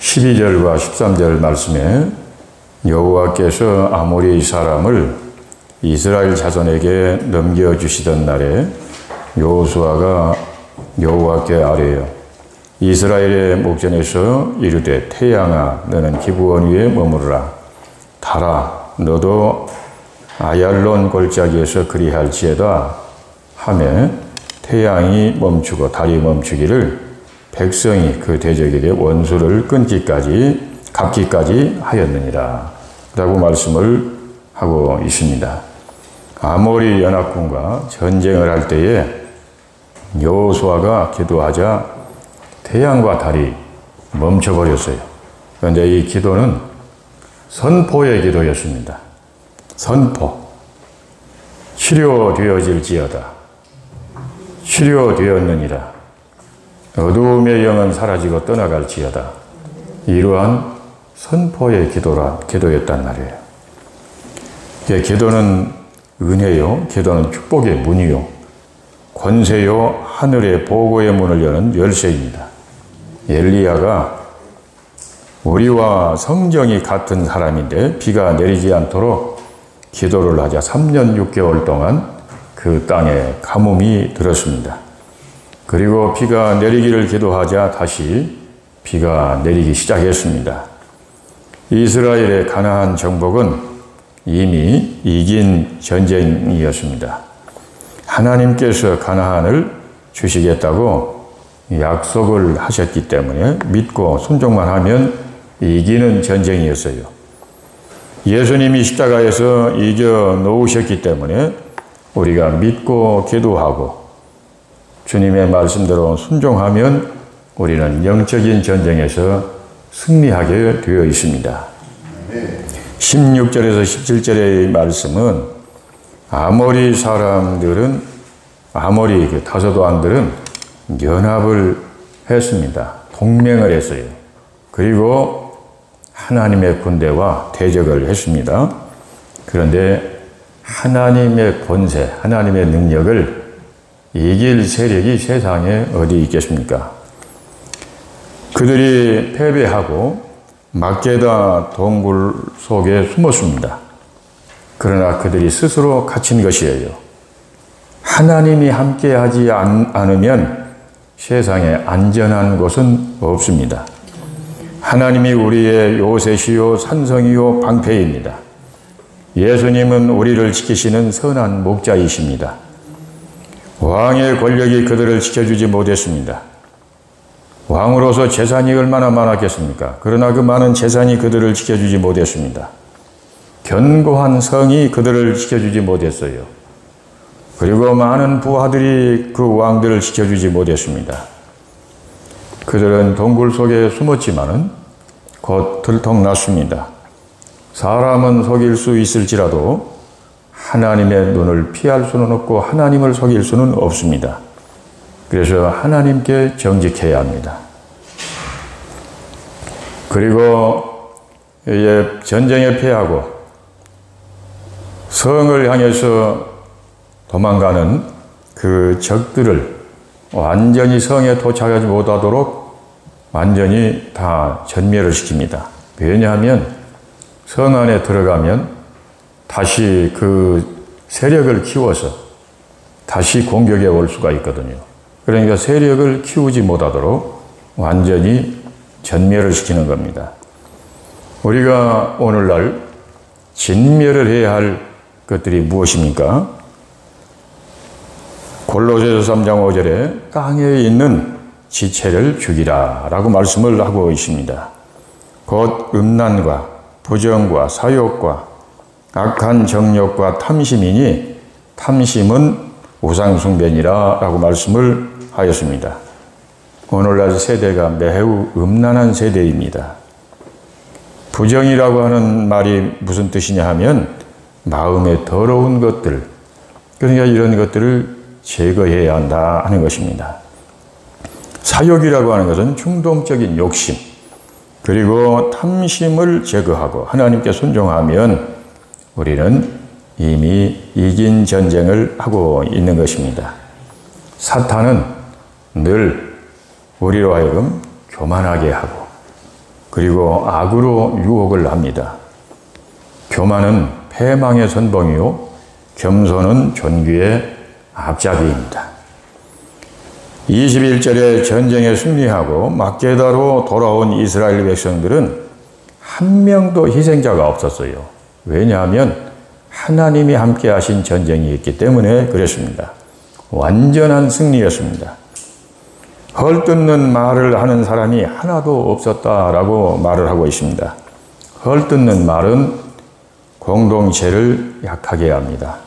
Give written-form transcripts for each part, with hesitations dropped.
12절과 13절 말씀에 여호와께서 아모리 사람을 이스라엘 자손에게 넘겨주시던 날에 여호수아가 여호와께 아뢰어 이스라엘의 목전에서 이르되 태양아 너는 기브온 위에 머무르라. 달아 너도 아얄론 골짜기에서 그리할지어다 하매 태양이 멈추고 달이 멈추기를 백성이 그 대적에게 원수를 갚기까지 하였느니라 라고 말씀을 하고 있습니다. 아모리 연합군과 전쟁을 할 때에 여호수아가 기도하자 태양과 달이 멈춰버렸어요. 그런데 이 기도는 선포의 기도였습니다. 선포. 치료되어질지어다. 치료되었느니라. 어두움의 영은 사라지고 떠나갈지어다. 이러한 선포의 기도였단 말이에요. 기도는 은혜요. 기도는 축복의 문이요. 권세요. 하늘의 보고의 문을 여는 열쇠입니다. 엘리야가 우리와 성정이 같은 사람인데 비가 내리지 않도록 기도를 하자 3년 6개월 동안 그 땅에 가뭄이 들었습니다. 그리고 비가 내리기를 기도하자 다시 비가 내리기 시작했습니다. 이스라엘의 가나안 정복은 이미 이긴 전쟁이었습니다. 하나님께서 가나안을 주시겠다고 약속을 하셨기 때문에 믿고 순종만 하면 이기는 전쟁이었어요. 예수님이 십자가에서 이겨 놓으셨기 때문에 우리가 믿고 기도하고 주님의 말씀대로 순종하면 우리는 영적인 전쟁에서 승리하게 되어 있습니다. 16절에서 17절의 말씀은 아모리 사람들은 아모리 그 다섯 왕들은 연합을 했습니다. 동맹을 했어요. 그리고 하나님의 군대와 대적을 했습니다. 그런데 하나님의 권세, 하나님의 능력을 이길 세력이 세상에 어디 있겠습니까? 그들이 패배하고 막게다 동굴 속에 숨었습니다. 그러나 그들이 스스로 갇힌 것이에요. 하나님이 함께하지 않으면 세상에 안전한 곳은 없습니다. 하나님이 우리의 요새시요 산성이요 방패입니다. 예수님은 우리를 지키시는 선한 목자이십니다. 왕의 권력이 그들을 지켜주지 못했습니다. 왕으로서 재산이 얼마나 많았겠습니까? 그러나 그 많은 재산이 그들을 지켜주지 못했습니다. 견고한 성이 그들을 지켜주지 못했어요. 그리고 많은 부하들이 그 왕들을 지켜주지 못했습니다. 그들은 동굴 속에 숨었지만은 곧 들통났습니다. 사람은 속일 수 있을지라도 하나님의 눈을 피할 수는 없고 하나님을 속일 수는 없습니다. 그래서 하나님께 정직해야 합니다. 그리고 전쟁에 패하고 성을 향해서 도망가는 그 적들을 완전히 성에 도착하지 못하도록 완전히 다 전멸을 시킵니다. 왜냐하면 성 안에 들어가면 다시 그 세력을 키워서 다시 공격에 올 수가 있거든요. 그러니까 세력을 키우지 못하도록 완전히 전멸을 시키는 겁니다. 우리가 오늘날 진멸을 해야 할 것들이 무엇입니까? 골로새서 3장 5절에 땅에 있는 지체를 죽이라 라고 말씀을 하고 있습니다. 곧 음란과 부정과 사욕과 악한 정욕과 탐심이니 탐심은 우상숭배니라 라고 말씀을 하였습니다. 오늘날 세대가 매우 음란한 세대입니다. 부정이라고 하는 말이 무슨 뜻이냐 하면 마음에 더러운 것들, 그러니까 이런 것들을 제거해야 한다 하는 것입니다. 사욕이라고 하는 것은 충동적인 욕심, 그리고 탐심을 제거하고 하나님께 순종하면 우리는 이미 이긴 전쟁을 하고 있는 것입니다. 사탄은 늘 우리로 하여금 교만하게 하고 그리고 악으로 유혹을 합니다. 교만은 패망의 선봉이요 겸손은 존귀의 앞잡이입니다. 21절에 전쟁에 승리하고 막게다로 돌아온 이스라엘 백성들은 한 명도 희생자가 없었어요. 왜냐하면 하나님이 함께 하신 전쟁이 있기 때문에 그랬습니다. 완전한 승리였습니다. 헐뜯는 말을 하는 사람이 하나도 없었다라고 말을 하고 있습니다. 헐뜯는 말은 공동체를 약하게 합니다.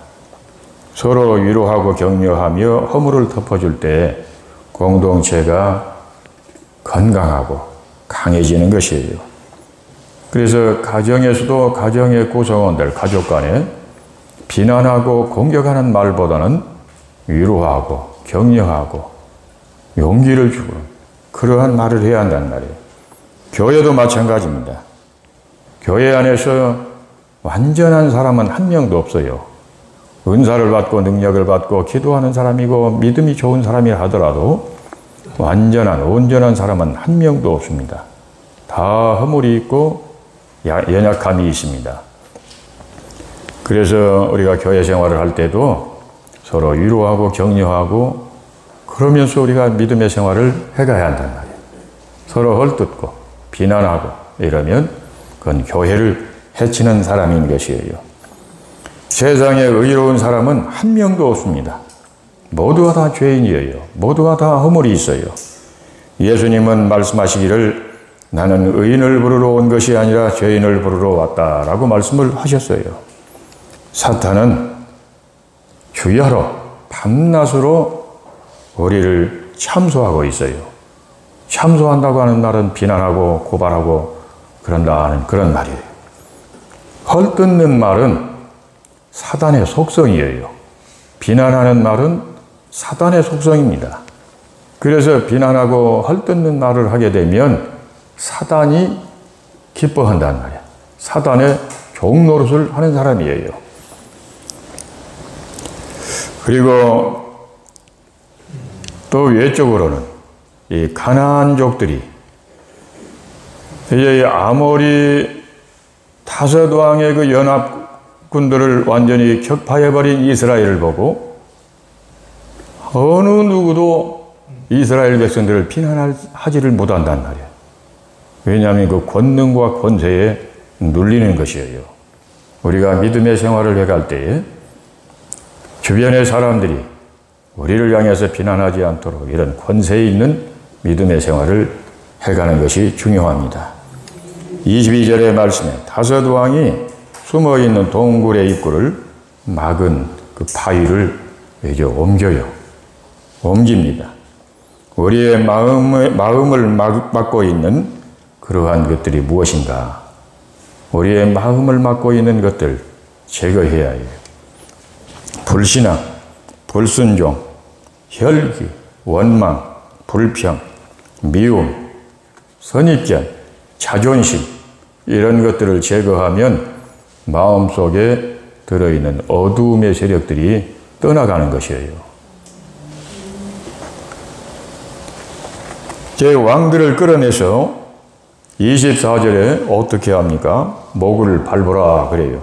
서로 위로하고 격려하며 허물을 덮어줄 때 공동체가 건강하고 강해지는 것이에요. 그래서 가정에서도 가정의 구성원들, 가족 간에 비난하고 공격하는 말보다는 위로하고 격려하고 용기를 주고 그러한 말을 해야 한다는 말이에요. 교회도 마찬가지입니다. 교회 안에서 완전한 사람은 한 명도 없어요. 은사를 받고 능력을 받고 기도하는 사람이고 믿음이 좋은 사람이라 하더라도 완전한 온전한 사람은 한 명도 없습니다. 다 허물이 있고 연약함이 있습니다. 그래서 우리가 교회 생활을 할 때도 서로 위로하고 격려하고 그러면서 우리가 믿음의 생활을 해가야 한단 말이에요. 서로 헐뜯고 비난하고 이러면 그건 교회를 해치는 사람인 것이에요. 세상에 의로운 사람은 한 명도 없습니다. 모두가 다 죄인이에요. 모두가 다 허물이 있어요. 예수님은 말씀하시기를 나는 의인을 부르러 온 것이 아니라 죄인을 부르러 왔다라고 말씀을 하셨어요. 사탄은 주야로 밤낮으로 우리를 참소하고 있어요. 참소한다고 하는 말은 비난하고 고발하고 그런다는 그런 말이에요. 헐뜯는 말은 사단의 속성이에요. 비난하는 말은 사단의 속성입니다. 그래서 비난하고 헐뜯는 말을 하게 되면 사단이 기뻐한다는 말이에요. 사단의 종노릇을 하는 사람이에요. 그리고 또 외적으로는 이 가나안족들이 이제 아모리 다섯 왕의 그 연합군들을 완전히 격파해버린 이스라엘을 보고 어느 누구도 이스라엘 백성들을 비난하지를 못한단 말이에요. 왜냐하면 그 권능과 권세에 눌리는 것이에요. 우리가 믿음의 생활을 해갈 때에 주변의 사람들이 우리를 향해서 비난하지 않도록 이런 권세에 있는 믿음의 생활을 해가는 것이 중요합니다. 22절의 말씀에 다섯 왕이 숨어있는 동굴의 입구를 막은 그 바위를 이제 옮깁니다. 우리의 마음을 막고 있는 그러한 것들이 무엇인가? 우리의 마음을 막고 있는 것들 제거해야 해요. 불신앙, 불순종, 혈기, 원망, 불평, 미움, 선입견, 자존심 이런 것들을 제거하면 마음속에 들어있는 어두움의 세력들이 떠나가는 것이에요. 제 왕들을 끌어내서 24절에 어떻게 합니까? 목을 밟으라 그래요.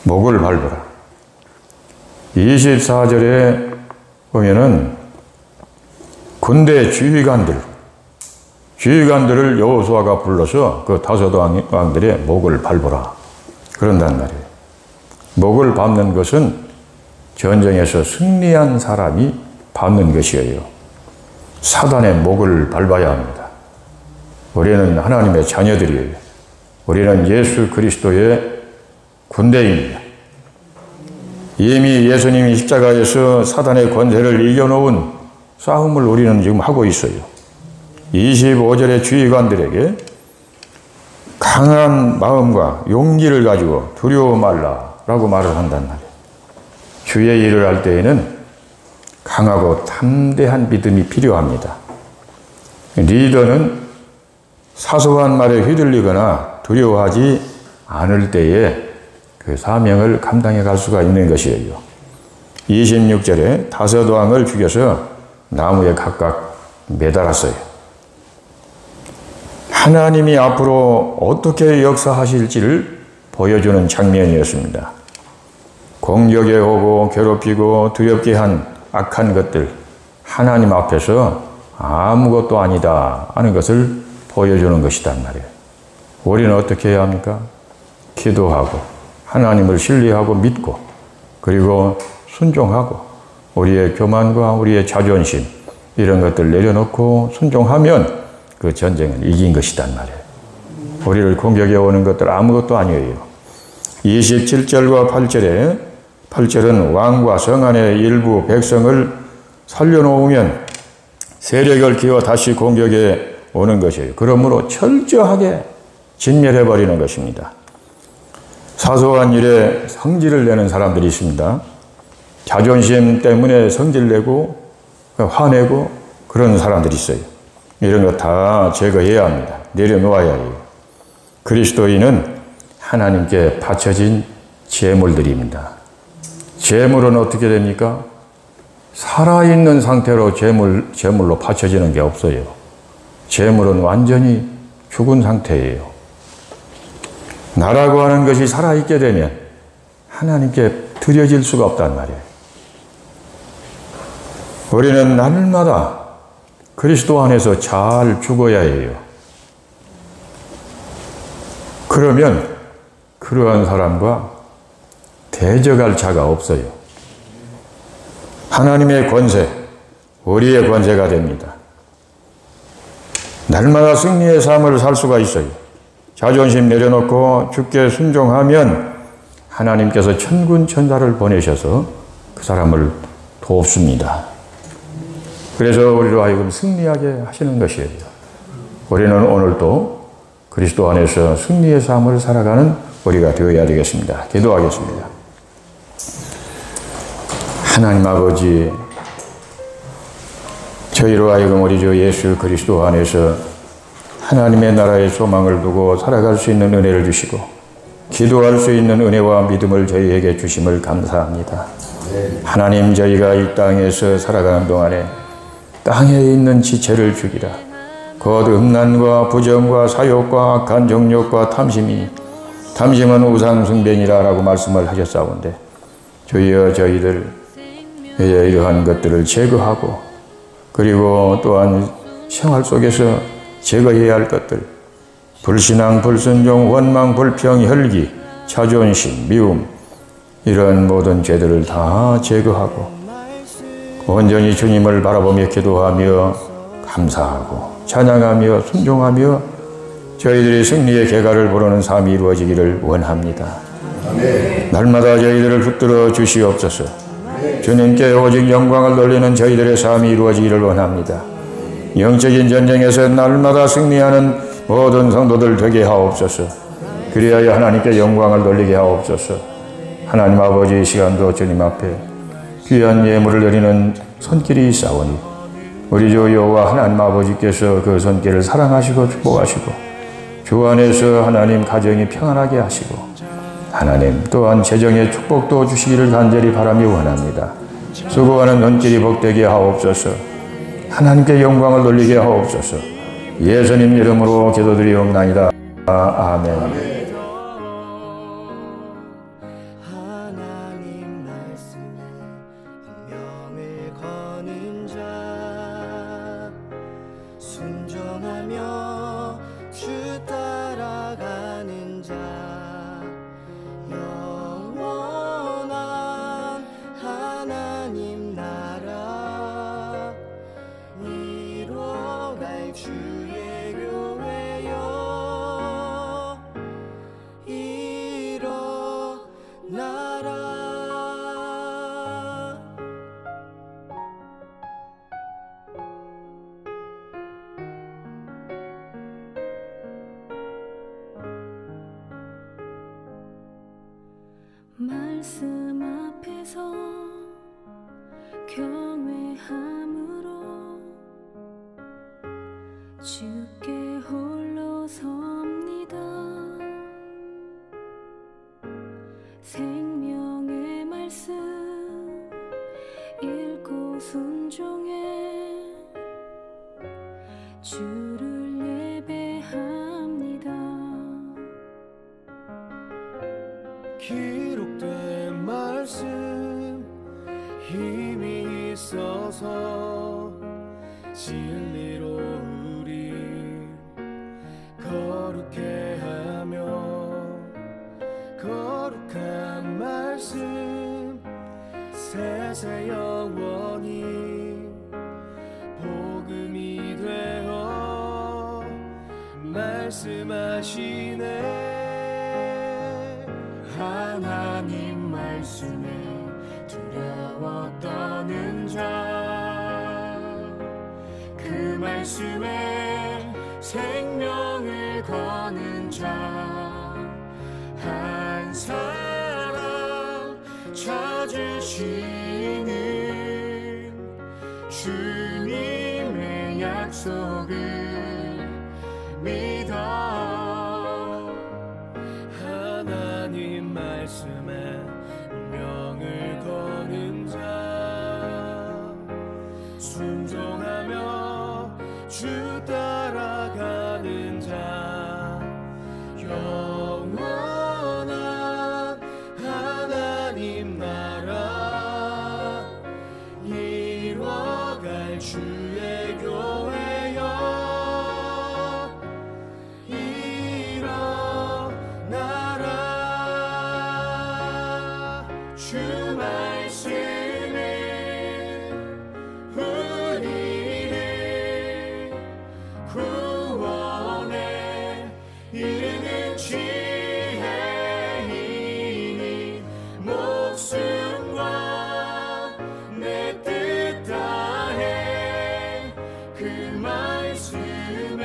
목을 밟으라. 24절에 보면은 군대 지휘관들을 여호수아가 불러서 그 다섯 왕들의 목을 밟으라 그런단 말이에요. 목을 밟는 것은 전쟁에서 승리한 사람이 밟는 것이에요. 사단의 목을 밟아야 합니다. 우리는 하나님의 자녀들이에요. 우리는 예수 그리스도의 군대입니다. 이미 예수님이 십자가에서 사단의 권세를 이겨놓은 싸움을 우리는 지금 하고 있어요. 25절의 지휘관들에게 강한 마음과 용기를 가지고 두려워 말라라고 말을 한단 말이에요. 주의 일을 할 때에는 강하고 담대한 믿음이 필요합니다. 리더는 사소한 말에 휘둘리거나 두려워하지 않을 때에 그 사명을 감당해 갈 수가 있는 것이에요. 26절에 다섯 왕을 죽여서 나무에 각각 매달았어요. 하나님이 앞으로 어떻게 역사하실지를 보여주는 장면이었습니다. 공격해 오고 괴롭히고 두렵게 한 악한 것들, 하나님 앞에서 아무것도 아니다 하는 것을 보여주는 것이란 말이에요. 우리는 어떻게 해야 합니까? 기도하고 하나님을 신뢰하고 믿고 그리고 순종하고 우리의 교만과 우리의 자존심 이런 것들 내려놓고 순종하면 그 전쟁은 이긴 것이란 말이에요. 우리를 공격해 오는 것들 아무것도 아니에요. 27절과 8절은 왕과 성 안의 일부 백성을 살려놓으면 세력을 기워 다시 공격해 오는 것이에요. 그러므로 철저하게 진멸해버리는 것입니다. 사소한 일에 성질을 내는 사람들이 있습니다. 자존심 때문에 성질내고 화내고 그런 사람들이 있어요. 이런 거 다 제거해야 합니다. 내려놓아야 해요. 그리스도인은 하나님께 바쳐진 제물들입니다. 제물은 어떻게 됩니까? 살아있는 상태로 제물로 바쳐지는 게 없어요. 제물은 완전히 죽은 상태예요. 나라고 하는 것이 살아있게 되면 하나님께 드려질 수가 없단 말이에요. 우리는 날마다 그리스도 안에서 잘 죽어야 해요. 그러면 그러한 사람과 대적할 자가 없어요. 하나님의 권세, 우리의 권세가 됩니다. 날마다 승리의 삶을 살 수가 있어요. 자존심 내려놓고 주께 순종하면 하나님께서 천군 천사를 보내셔서 그 사람을 돕습니다. 그래서 우리로 하여금 승리하게 하시는 것이에요. 우리는 오늘도 그리스도 안에서 승리의 삶을 살아가는 우리가 되어야 되겠습니다. 기도하겠습니다. 하나님 아버지, 저희로 하여금 우리 주 예수 그리스도 안에서 하나님의 나라의 소망을 두고 살아갈 수 있는 은혜를 주시고 기도할 수 있는 은혜와 믿음을 저희에게 주심을 감사합니다. 하나님, 저희가 이 땅에서 살아가는 동안에 땅에 있는 지체를 죽이라. 곧 음란과 부정과 사욕과 악한 정욕과 탐심은 우상숭배니라 라고 말씀을 하셨사온데, 주여 저희들 이러한 것들을 제거하고 그리고 또한 생활 속에서 제거해야 할 것들, 불신앙, 불순종, 원망, 불평, 혈기, 자존심, 미움, 이런 모든 죄들을 다 제거하고 온전히 주님을 바라보며 기도하며 감사하고 찬양하며 순종하며 저희들이 승리의 계가를 보르는 삶이 이루어지기를 원합니다. 날마다 저희들을 붙들어 주시옵소서. 주님께 오직 영광을 돌리는 저희들의 삶이 이루어지기를 원합니다. 영적인 전쟁에서 날마다 승리하는 모든 성도들 되게 하옵소서. 그리하여 하나님께 영광을 돌리게 하옵소서. 하나님 아버지, 이 시간도 주님 앞에 귀한 예물을 드리는 손길이 있사오니 우리 주 여호와 하나님 아버지께서 그 손길을 사랑하시고 축복하시고 주 안에서 하나님 가정이 평안하게 하시고 하나님 또한 재정의 축복도 주시기를 간절히 바라며 원합니다. 수고하는 눈길이 복되게 하옵소서. 하나님께 영광을 돌리게 하옵소서. 예수님 이름으로 기도드리옵나이다. 아멘. 순종하며 주 따라가는 자, 영원한 하나님 나라 이뤄갈 주의 교회여 일어나라. 말씀 앞에서 경외함으로 주께 홀로 섭니다. 생명의 말씀 읽고 순종해 주를 예배하며 기록된 말씀 힘이 있어서 진리로 우리 거룩해 하며 거룩한 말씀 세세 영원히 복음이 되어 말씀하시네. 하나님 말씀에 두려워 떠는 자, 그 말씀에 생명을 거는 자 한 사람 찾으시는 주님의 약속을 믿어. 하나님 말씀에 명을 거는 자 순종하며 주 따라가는 자 영원한 하나님 나라 이뤄갈 주의 교회여 일어나라. 주 말씀은 우리를 구원에 이르는 지혜이니 목숨과 내 뜻 다해 그 말씀에